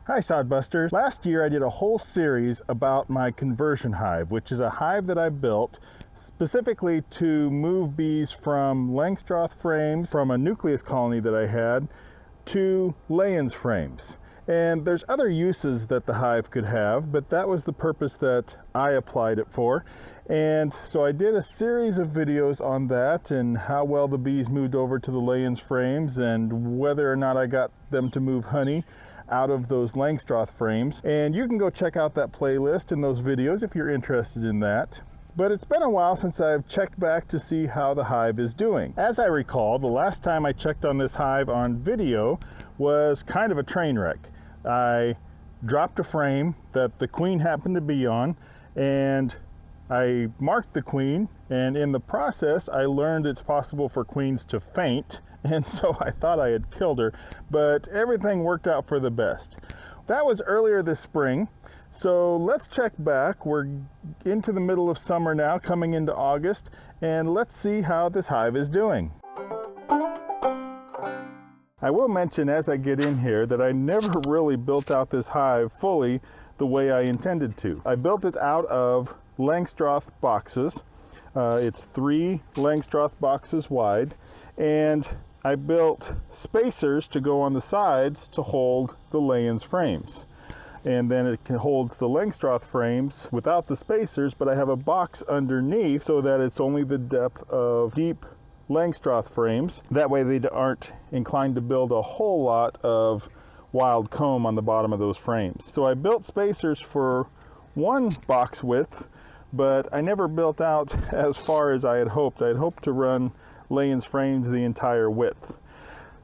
Hi Sodbusters. Last year I did a whole series about my conversion hive, which is a hive that I built specifically to move bees from Langstroth frames from a nucleus colony that I had to Layens frames. And there's other uses that the hive could have, but that was the purpose that I applied it for. And so I did a series of videos on that and how well the bees moved over to the Layens frames and whether or not I got them to move honey out of those Langstroth frames. And you can go check out that playlist and those videos if you're interested in that. But it's been a while since I've checked back to see how the hive is doing. As I recall, the last time I checked on this hive on video was kind of a train wreck. I dropped a frame that the queen happened to be on, and I marked the queen, and in the process I learned it's possible for queens to faint, and so I thought I had killed her, but everything worked out for the best. That was earlier this spring, so let's check back. We're into the middle of summer now, coming into August, and let's see how this hive is doing. I will mention as I get in here that I never really built out this hive fully the way I intended to. I built it out of Langstroth boxes. It's 3 Langstroth boxes wide, and I built spacers to go on the sides to hold the Layens frames. And then it holds the Langstroth frames without the spacers, but I have a box underneath so that it's only the depth of deep Langstroth frames. That way they aren't inclined to build a whole lot of wild comb on the bottom of those frames. So I built spacers for 1 box width, but I never built out as far as I had hoped. I had hoped to run Layens frames the entire width.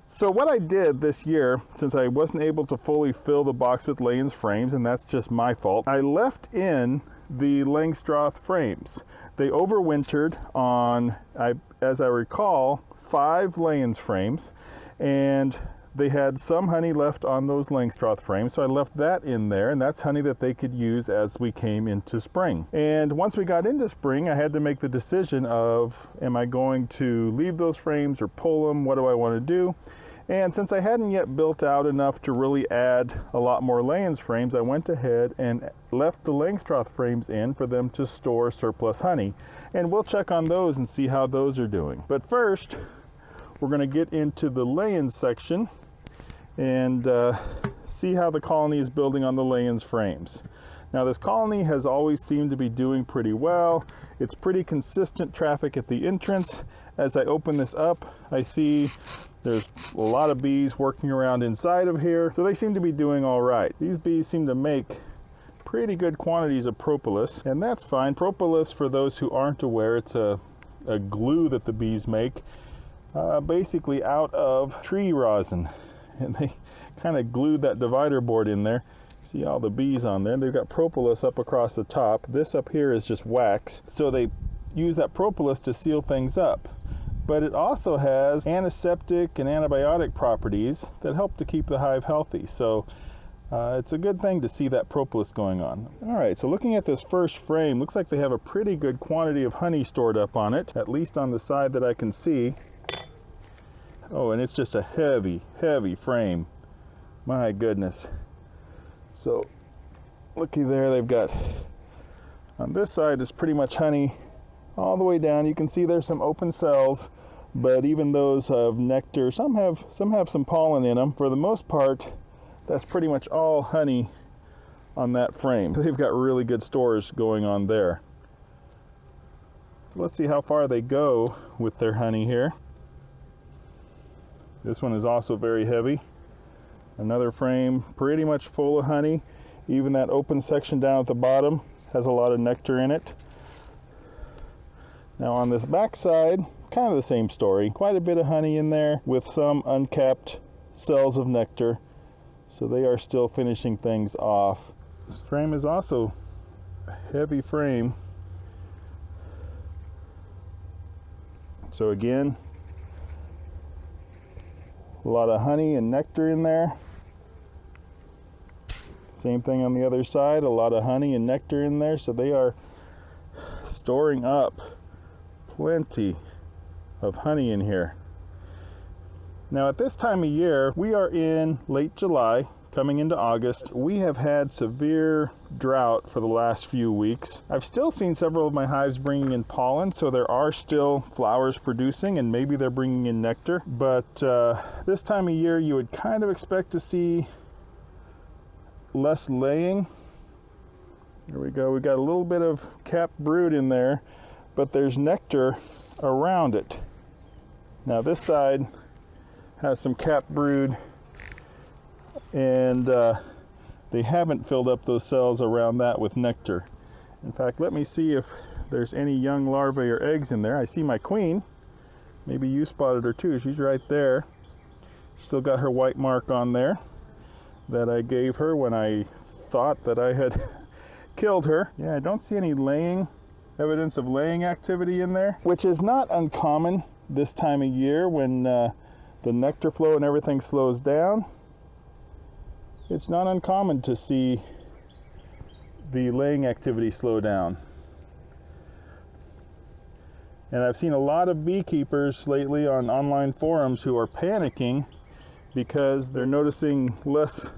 So what I did this year, since I wasn't able to fully fill the box with Layens frames, and that's just my fault, I left in the Langstroth frames. They overwintered on, as I recall, 5 Layens frames, and they had some honey left on those Langstroth frames, so I left that in there, and that's honey that they could use as we came into spring. And once we got into spring, I had to make the decision of, am I going to leave those frames or pull them? What do I want to do? And since I hadn't yet built out enough to really add a lot more Layens frames, I went ahead and left the Langstroth frames in for them to store surplus honey. And we'll check on those and see how those are doing. But first, we're going to get into the Layens section and see how the colony is building on the Layens frames. Now this colony has always seemed to be doing pretty well. It's pretty consistent traffic at the entrance. As I open this up, I see there's a lot of bees working around inside of here, so they seem to be doing all right. These bees seem to make pretty good quantities of propolis, and that's fine. Propolis, for those who aren't aware, it's a glue that the bees make, basically out of tree rosin. And they kind of glued that divider board in there. See all the bees on there. They've got propolis up across the top. This up here is just wax. So they use that propolis to seal things up. But it also has antiseptic and antibiotic properties that help to keep the hive healthy. So it's a good thing to see that propolis going on. All right, so looking at this first frame, looks like they have a pretty good quantity of honey stored up on it, at least on the side that I can see. Oh, and it's just a heavy, heavy frame. My goodness. So, looky there, they've got, on this side is pretty much honey all the way down. You can see there's some open cells, but even those have nectar. Some have some pollen in them. For the most part, that's pretty much all honey on that frame. They've got really good stores going on there. So let's see how far they go with their honey here. This one is also very heavy. Another frame pretty much full of honey. Even that open section down at the bottom has a lot of nectar in it. Now on this back side, kind of the same story. Quite a bit of honey in there with some uncapped cells of nectar. So they are still finishing things off. This frame is also a heavy frame. So again, a lot of honey and nectar in there. Same thing on the other side, a lot of honey and nectar in there. So they are storing up plenty of honey in here. Now at this time of year, we are in late July, coming into August. We have had severe drought for the last few weeks. I've still seen several of my hives bringing in pollen, so there are still flowers producing, and maybe they're bringing in nectar. But this time of year, you would kind of expect to see less laying. There we go. We got a little bit of capped brood in there, but there's nectar around it. Now this side has some capped brood, and they haven't filled up those cells around that with nectar. In fact, let me see if there's any young larvae or eggs in there. I see my queen. Maybe you spotted her too. She's right there. Still got her white mark on there that I gave her when I thought that I had killed her. Yeah, I don't see any laying, evidence of laying activity in there, which is not uncommon this time of year when the nectar flow and everything slows down. It's not uncommon to see the laying activity slow down. And I've seen a lot of beekeepers lately on online forums who are panicking because they're noticing less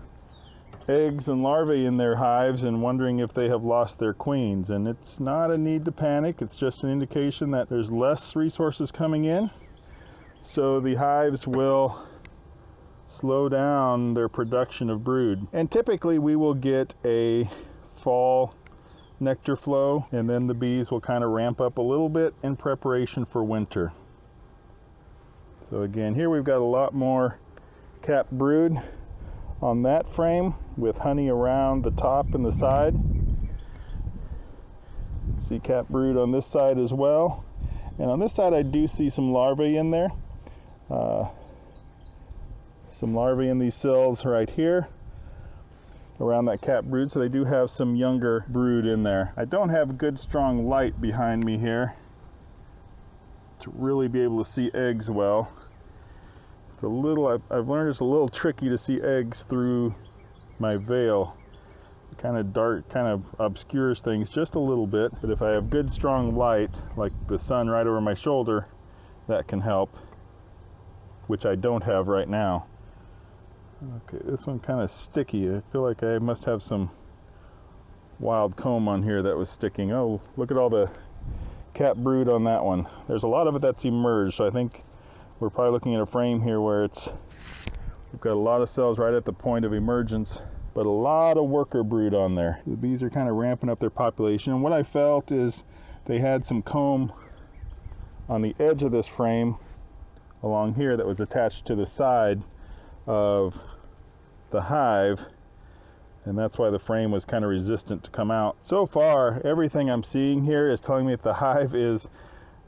eggs and larvae in their hives and wondering if they have lost their queens. And it's not a need to panic. It's just an indication that there's less resources coming in. So the hives will slow down their production of brood. And typically we will get a fall nectar flow, and then the bees will kind of ramp up a little bit in preparation for winter. So again, here we've got a lot more capped brood on that frame with honey around the top and the side. See capped brood on this side as well. And on this side I do see some larvae in there. Some larvae in these cells right here around that capped brood, so they do have some younger brood in there. I don't have good strong light behind me here to really be able to see eggs well. It's a little, I've learned it's a little tricky to see eggs through my veil. It kind of dark, kind of obscures things just a little bit, but if I have good strong light, like the sun right over my shoulder, that can help, which I don't have right now. Okay, this one kind of sticky. I feel like I must have some wild comb on here that was sticking. Oh, look at all the capped brood on that one. There's a lot of it that's emerged, so I think we're probably looking at a frame here where we've got a lot of cells right at the point of emergence, but a lot of worker brood on there. The bees are kind of ramping up their population, and what I felt is they had some comb on the edge of this frame along here that was attached to the side of the hive, and that's why the frame was kind of resistant to come out. So far, everything I'm seeing here is telling me that the hive is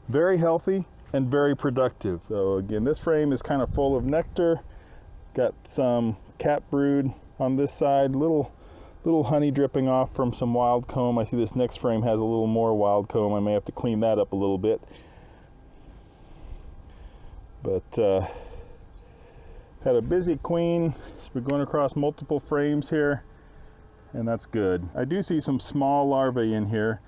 very healthy and very productive. So again, this frame is kind of full of nectar, got some capped brood on this side, little honey dripping off from some wild comb. I see this next frame has a little more wild comb. I may have to clean that up a little bit. But had a busy queen. We're going across multiple frames here, and that's good. I do see some small larvae in here,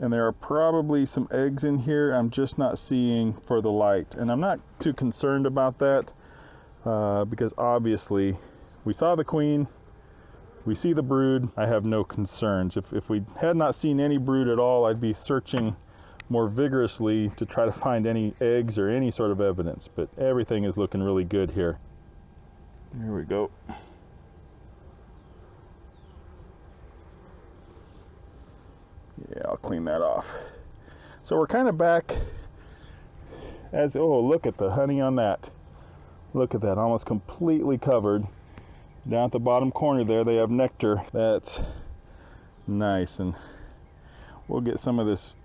and there are probably some eggs in here I'm just not seeing for the light, and I'm not too concerned about that because obviously we saw the queen, we see the brood. I have no concerns. If we had not seen any brood at all, I'd be searching more vigorously to try to find any eggs or any sort of evidence, but everything is looking really good here. There we go. Yeah, I'll clean that off. So we're kind of back as, oh, look at the honey on that. Look at that, almost completely covered. Down at the bottom corner there, they have nectar. That's nice, and we'll get some of this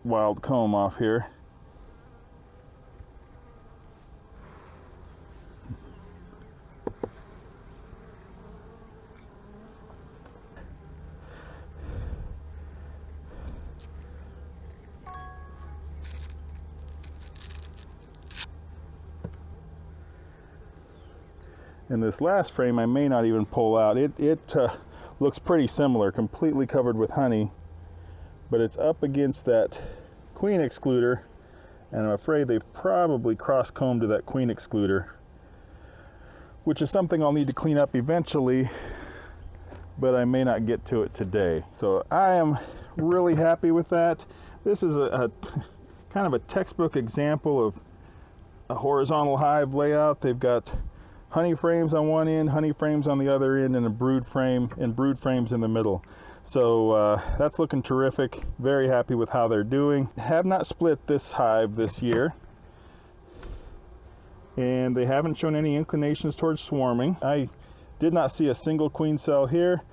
wild comb off here. In this last frame, I may not even pull out. It looks pretty similar, completely covered with honey, but it's up against that queen excluder, and I'm afraid they've probably cross-combed to that queen excluder. which is something I'll need to clean up eventually, but I may not get to it today. So I am really happy with that. This is a kind of a textbook example of a horizontal hive layout. They've got honey frames on one end, honey frames on the other end, and a brood frame and brood frames in the middle. So that's looking terrific. Very happy with how they're doing. Have not split this hive this year, and they haven't shown any inclinations towards swarming. I did not see a single queen cell here.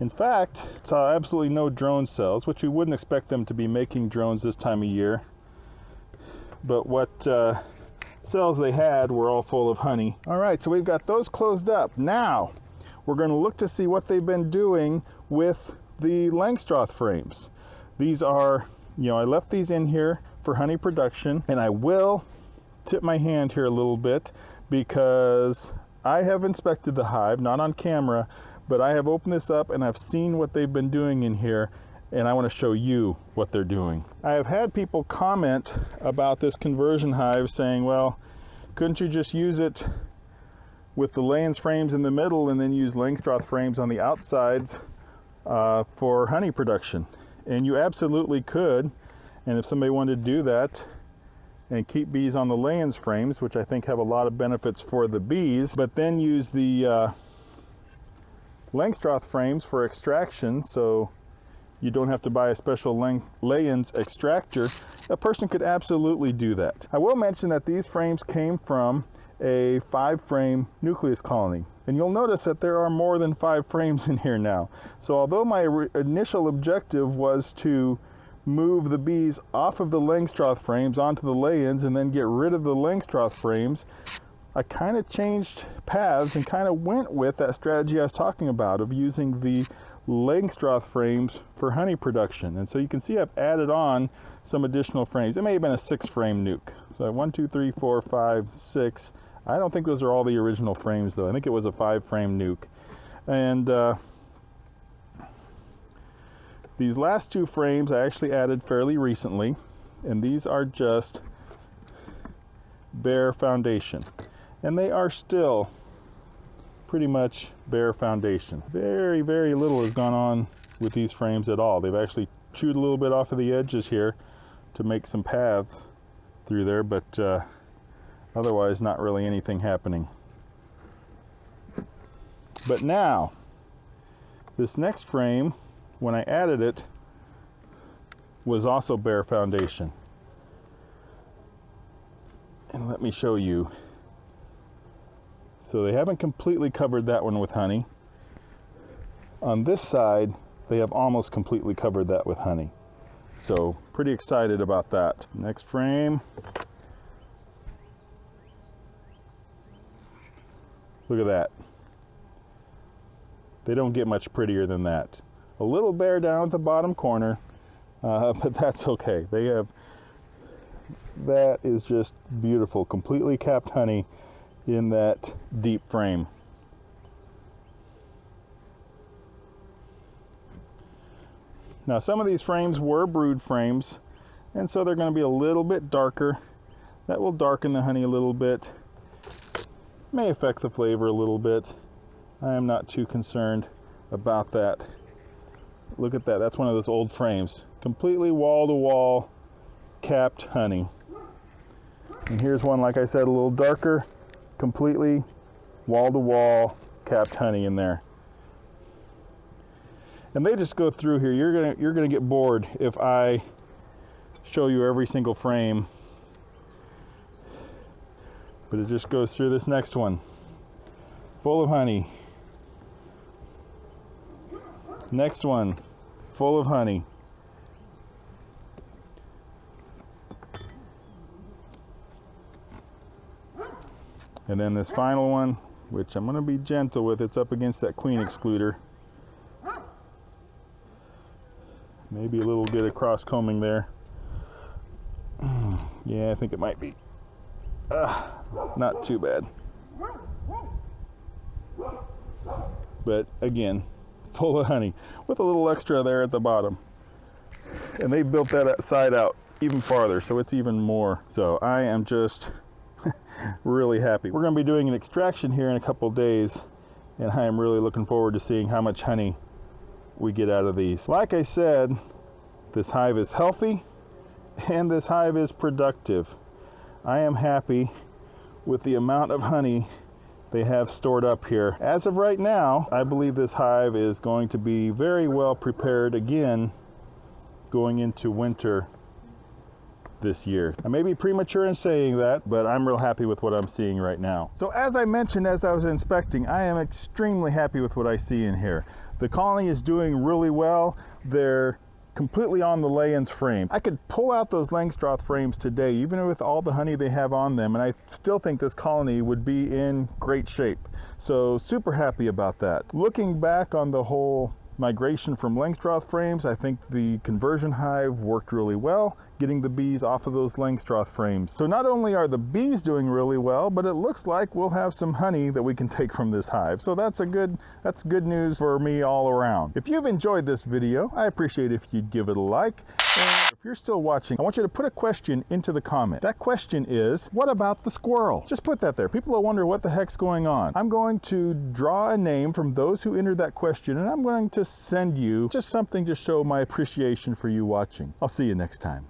In fact, saw absolutely no drone cells, which we wouldn't expect them to be making drones this time of year. But what cells they had were all full of honey. All right, so we've got those closed up. Now we're going to look to see what they've been doing with the Langstroth frames. These are, I left these in here for honey production, and I will tip my hand here a little bit because I have inspected the hive, not on camera, but I have opened this up and I've seen what they've been doing in here, and I want to show you what they're doing. I have had people comment about this conversion hive saying, well, couldn't you just use it with the Layens frames in the middle and then use Langstroth frames on the outsides for honey production? And you absolutely could, and if somebody wanted to do that and keep bees on the Layens frames, which I think have a lot of benefits for the bees, but then use the Langstroth frames for extraction, so you don't have to buy a special Layens extractor, a person could absolutely do that. I will mention that these frames came from a 5-frame nucleus colony, and you'll notice that there are more than 5 frames in here now. So although my initial objective was to move the bees off of the Langstroth frames onto the Layens and then get rid of the Langstroth frames, I kind of changed paths and kind of went with that strategy I was talking about of using the Langstroth frames for honey production. And so you can see I've added on some additional frames. It may have been a 6-frame nuke. So 1, 2, 3, 4, 5, 6. I don't think those are all the original frames though. I think it was a 5-frame nuke. And these last 2 frames I actually added fairly recently, and these are just bare foundation. And they are still pretty much bare foundation. Very, very little has gone on with these frames at all. They've actually chewed a little bit off of the edges here to make some paths through there, but otherwise not really anything happening. But now, this next frame, when I added it, was also bare foundation. And let me show you. So they haven't completely covered that one with honey. On this side, they have almost completely covered that with honey. So pretty excited about that. Next frame. Look at that. They don't get much prettier than that. A little bare down at the bottom corner, but that's okay. They have, that is just beautiful, completely capped honey in that deep frame. Now some of these frames were brood frames, and so they're going to be a little bit darker. That will darken the honey a little bit. May affect the flavor a little bit. I am not too concerned about that. Look at that, that's one of those old frames. Completely wall-to-wall capped honey. And here's one, like I said, a little darker, completely wall-to-wall capped honey in there. And they just go through here. You're gonna get bored if I show you every single frame. But it just goes through this next one. Full of honey. Next one, full of honey. And then this final one, which I'm going to be gentle with, it's up against that queen excluder. Maybe a little bit of cross combing there. Yeah, I think it might be. Not too bad. But again, full of honey with a little extra there at the bottom. And they built that side out even farther, so it's even more. So I am just Really happy. We're going to be doing an extraction here in a couple days, and I am really looking forward to seeing how much honey we get out of these. Like I said, this hive is healthy and this hive is productive. I am happy with the amount of honey they have stored up here. As of right now, I believe this hive is going to be very well prepared again going into winter this year. I may be premature in saying that, but I'm real happy with what I'm seeing right now. So as I mentioned as I was inspecting, I am extremely happy with what I see in here. The colony is doing really well. They're completely on the Layens frame. I could pull out those Langstroth frames today, even with all the honey they have on them, and I still think this colony would be in great shape. So super happy about that. Looking back on the whole migration from Langstroth frames, I think the Conversion Hive worked really well, getting the bees off of those Langstroth frames. So not only are the bees doing really well, but it looks like we'll have some honey that we can take from this hive. So that's good news for me all around. If you've enjoyed this video, I appreciate if you'd give it a like. And if you're still watching, I want you to put a question into the comment. That question is, what about the squirrel? Just put that there. People will wonder what the heck's going on. I'm going to draw a name from those who entered that question, and I'm going to send you just something to show my appreciation for you watching. I'll see you next time.